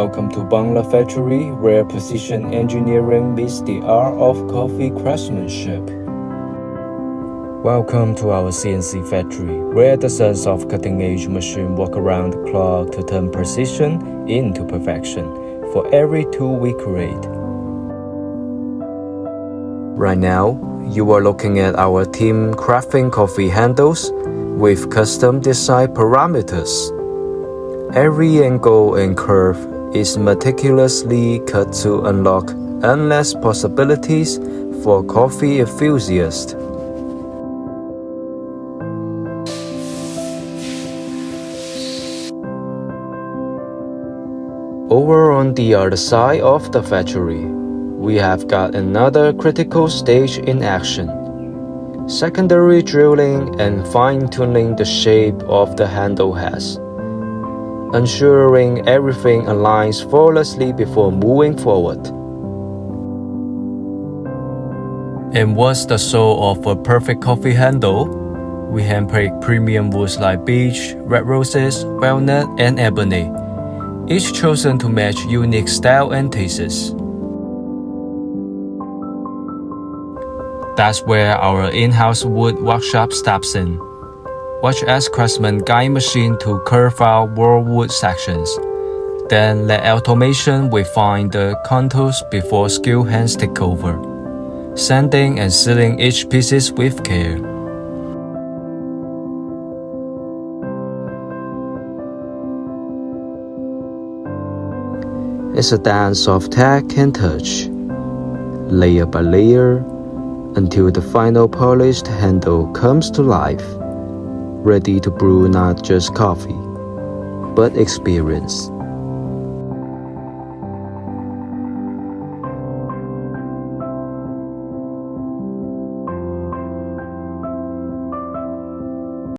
welcome to Bangla Factory, where precision engineering meets the art of coffee craftsmanship. Welcome to our CNC factory, where dozens of cutting-edge machines work around the clock to turn precision into perfection for every tool we create. Right now, you are looking at our team crafting coffee handles with custom design parameters. Every angle and curve is meticulously cut to unlock endless possibilities for coffee enthusiasts. Over on the other side of the factory, we have got another critical stage in action: secondary drilling and fine-tuning the shape of the handle heads, ensuring everything aligns flawlessly before moving forward. And what's the soul of a perfect coffee handle? We handpick premium woods like beech, red roses, walnut, and ebony, each chosen to match unique style and tastes. That's where our in-house wood workshop steps in. Watch as craftsmen guide machine to curve out raw wood sections. Then let automation refine the contours before skilled hands take over, sanding and sealing each pieces with care. It's a dance of tack and touch, layer by layer, until the final polished handle comes to life, ready to brew not just coffee, but experience.